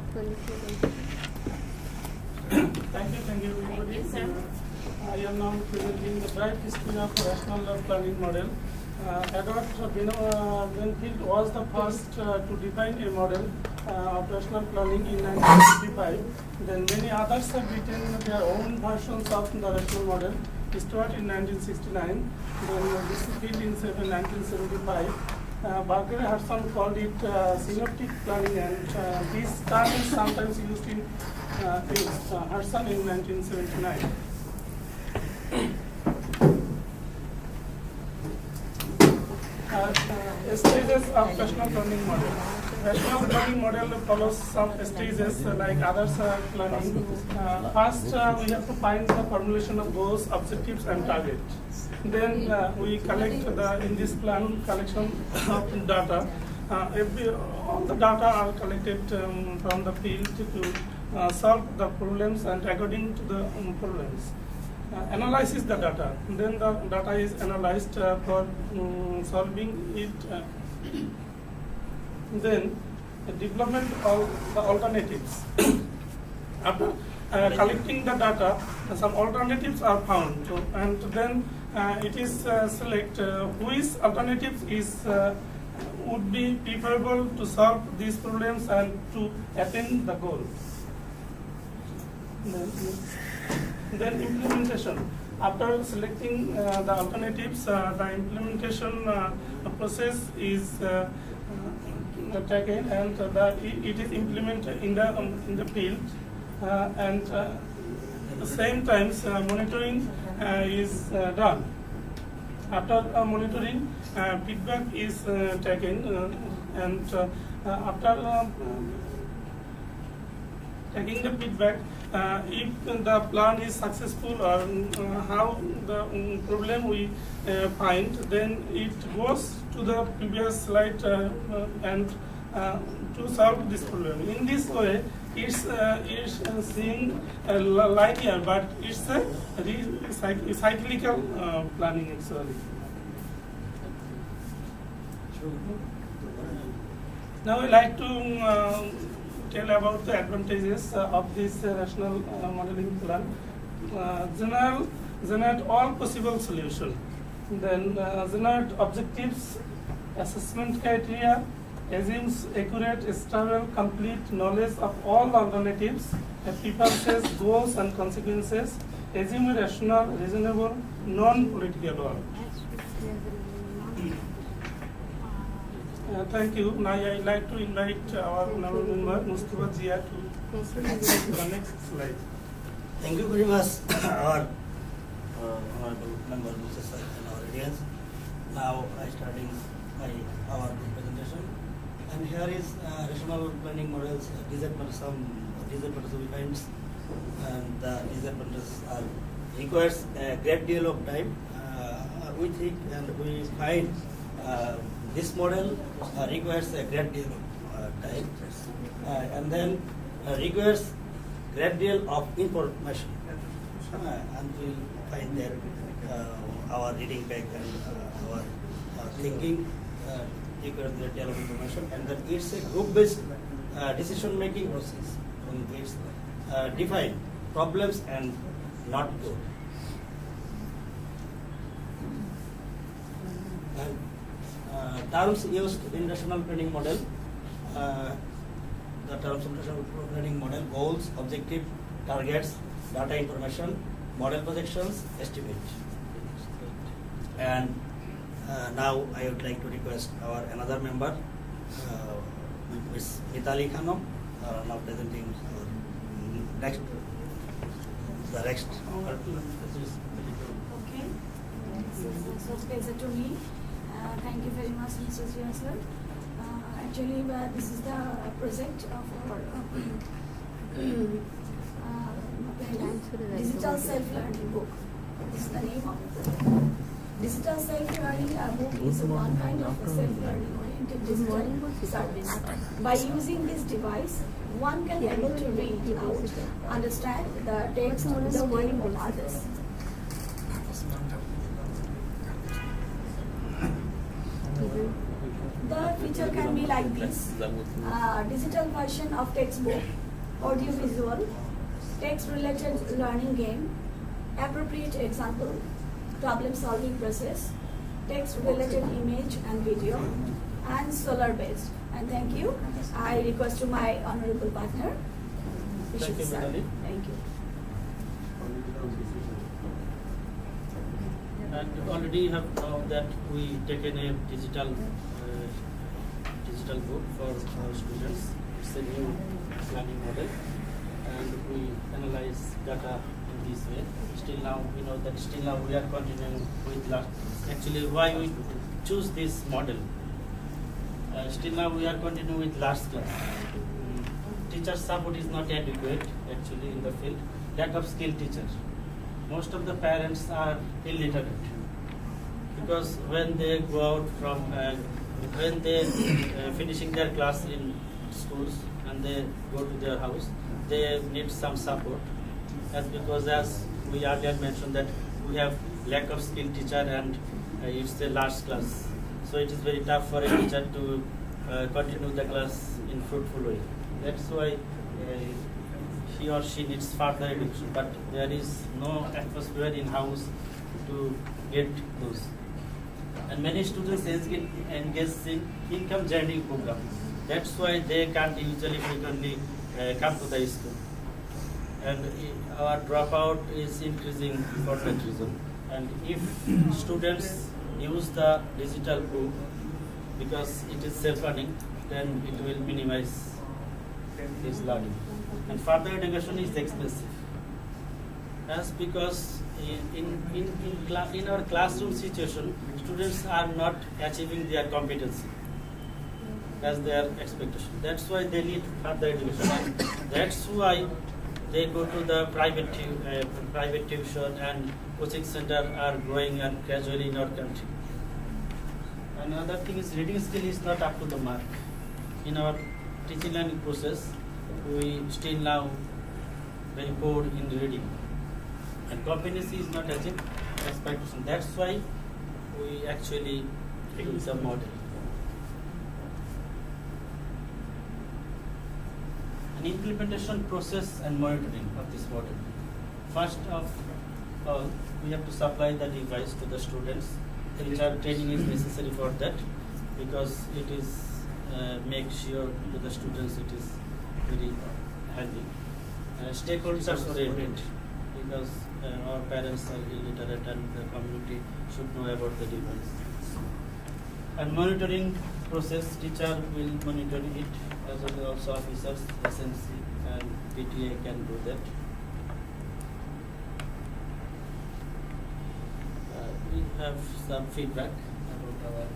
Thank you everybody. I am now presenting the brief history of rational planning model. Edward Benfield was the first to define a model of rational planning in 1955. Then many others have written their own versions of the rational model. Stuart in 1969, then Benfield in 1975. Barker Hudson called it synoptic planning, and this term is sometimes used in Hudson in 1979. Stages of rational planning model. Rational planning model follows some stages like others planning. First, we have to find the formulation of goals, objectives, and targets. Then we collect in this plan collection of data. All the data are collected from the field to solve the problems and according to the problems. Analyzes the data. Then the data is analyzed for solving it. Then the development of the alternatives. After collecting the data, some alternatives are found, and then it is select which alternatives is would be preferable to solve these problems and to attain the goal. Then implementation. After selecting the alternatives, the implementation process is taken, and it is implemented in the field, and at the same time monitoring is done. After monitoring, feedback is taken, and after taking the feedback, if the plan is successful or how the problem we find, then it goes to the previous slide and to solve this problem. In this way, it's seeing linear, but it's a cyclical planning actually. Now I like to tell about the advantages of this rational modeling plan. Generate all possible solutions. Then generate objectives, assessment criteria, assumes accurate, stable, complete knowledge of all alternatives, preferences, goals and consequences, assume rational, reasonable, non-political one. Thank you. Now I like to invite our member Mustafa Zia to the next slide. Thank you very much, our honorable member Mr. Sir and our audience. Now I starting our presentation, and here is rational planning models. Some disadvantages, and the disadvantages requires a great deal of time. We think and we find. This model requires a great deal of time, and then requires great deal of information, and we find that our reading back and our thinking requires great deal of information, and then it's a group-based decision-making process in which define problems and not goal. Terms used in rational planning model. The terms of rational planning model: goals, objective, targets, data information, model projections, estimate. And now I would like to request our another member, Ms. Mitali Khanum, now presenting the next. Okay. So pleasure to me. Thank you very much, Mr. Zia, sir. Actually, this is the project of our digital self-learning book. This is the name of it. Digital self-learning book is one kind of a self-learning oriented digital service. By using this device, one can be able to read out, understand the text of the mind of others. The feature can be like this: digital version of textbook, audio-visual, text-related learning game, appropriate example, problem-solving process, text-related image and video, and solar-based. And thank you. I request to my honorable partner, Thank you, sir. Minali. Thank you. And already you have know that we taken a digital book for our students. It's a new learning model, and we analyze data in this way. Still now we know that still now we are continuing with last. Actually, why we choose this model? Still now we are continuing with last class. Teacher support is not adequate actually in the field. Lack of skilled teachers. Most of the parents are illiterate because when they go out from when they finishing their class in schools and they go to their house, they need some support. Because as we earlier mentioned that we have lack of skilled teacher and it's the last class, so it is very tough for a teacher to continue the class in fruitful way. That's why he or she needs further education, but there is no atmosphere in house to get those. And many students engage in income journey program. That's why they can't usually frequently come to the school. And our dropout is increasing for that reason. And if students use the digital book because it is self-learning, then it will minimize his learning. And further education is expensive. That's because in our classroom situation, students are not achieving their competency as their expectation. That's why they need further education. And that's why they go to the private tuition and coaching center are growing and gradually in our country. Another thing is reading skill is not up to the mark. In our teaching learning process, we still now very poor in reading. And competency is not achieved expectation. That's why we actually use the model. An implementation process and monitoring of this model. First of all, we have to supply the device to the students. Teacher training is necessary for that because it is make sure to the students it is very handy. Stakeholders are oriented because our parents are illiterate and the community should know about the device. And monitoring process, teacher will monitor it as well as also officers, SMC and PTA can do that. We have some feedback about our.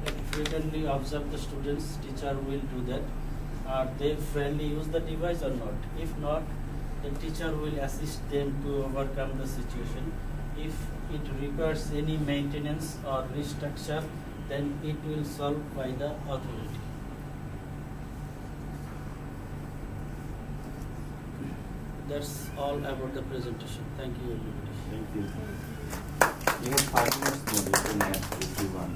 If frequently observe the students, teacher will do that. Are they friendly use the device or not? If not, the teacher will assist them to overcome the situation. If it requires any maintenance or restructure, then it will solve by the authority. That's all about the presentation. Thank you, everybody. Thank you. You have 5 minutes more, you can add if you want.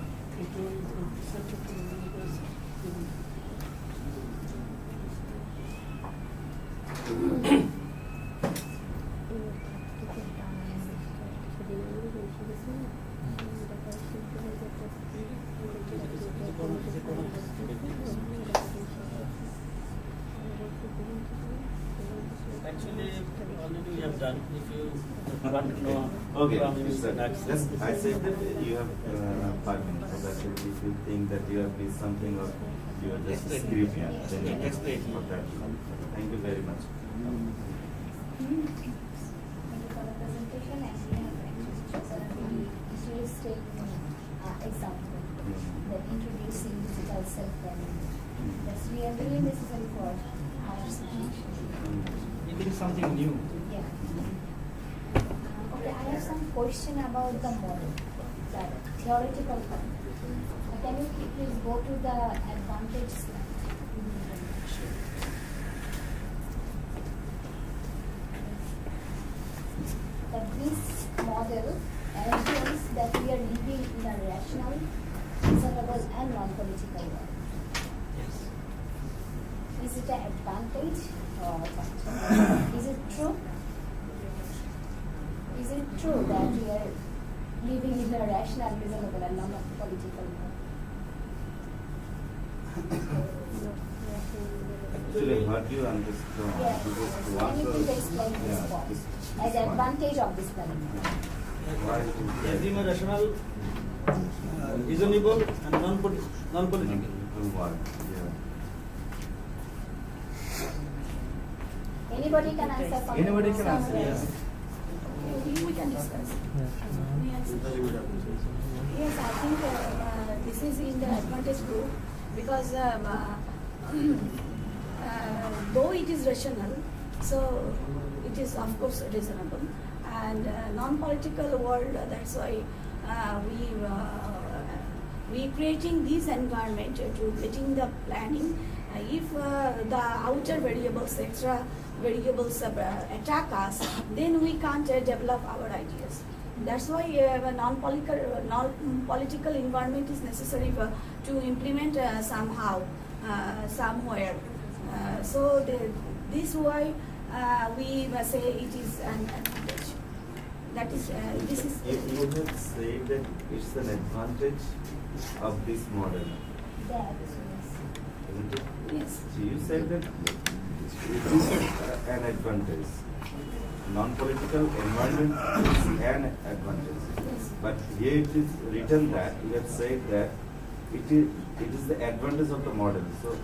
Actually, already we have done. If you want to know Okay, from you sir. can access. Yes, I said that you have 5 minutes, so that if you think that you have missed something or you are just Explain. script, then you can Explain. for that. Thank you very much. Thank you for the presentation, and we have chosen a really realistic example that introducing digital self-learning. That's really necessary for our situation. It is something new. Yeah. Okay, I have some question about the model, the theoretical part. Can you please go to the advantage slide? That this model assumes that we are living in a rational, reasonable reasonable and non-political world. Yes. Is it an advantage or what? Is it true? Is it true that we are living in a rational, reasonable and non-political world? Actually, what you understand? Yes. This is Can what you the- please explain this yeah, point this- as this one. advantage of this planning? Why is it- Every rational, reasonable and non-political. Political work, yeah. Anybody can answer for Anybody can answer, Yes. We can discuss. Yes. Yes, I think this is in the advantage group because though it is rational, so it is of course reasonable. And non-political world, that's why we creating this environment to getting the planning. If the outer variables, extra variables attack us, then we can't develop our ideas. That's why a non-political environment is necessary to implement somehow, somewhere. So this why we say it is an advantage. That is this is. You have said that it's an advantage of this model, That is isn't it? Yes. So you said that it is an advantage. Non-political environment is an advantage. Yes. But here it is written that you have said that it is the advantage of the model. So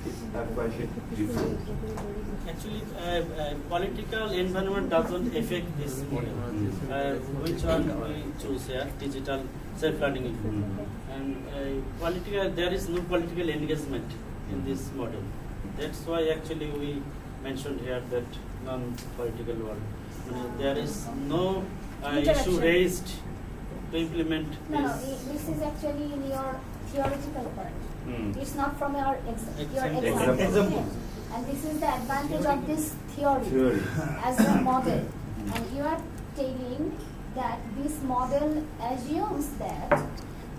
it's quite different. Actually, political environment doesn't affect this model. Which one we choose here? Digital self-learning environment. And there is no political engagement in this model. That's why actually we mentioned here that non-political world. There is no issue Interaction. raised to implement No, this. this is actually in your theoretical part. Hmm. It's not from your example. Example. And this is the advantage of this theory, Theory. as a model. And you are telling that this model assumes that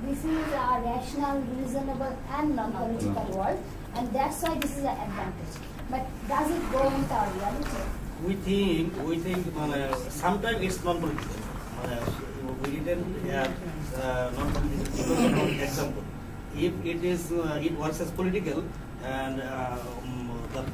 this is a rational, reasonable and non-political world, and that's why this is an advantage. But does it go with our reality? We think sometimes it's non-political. We didn't have non-political because of example. If it is, it works as political and the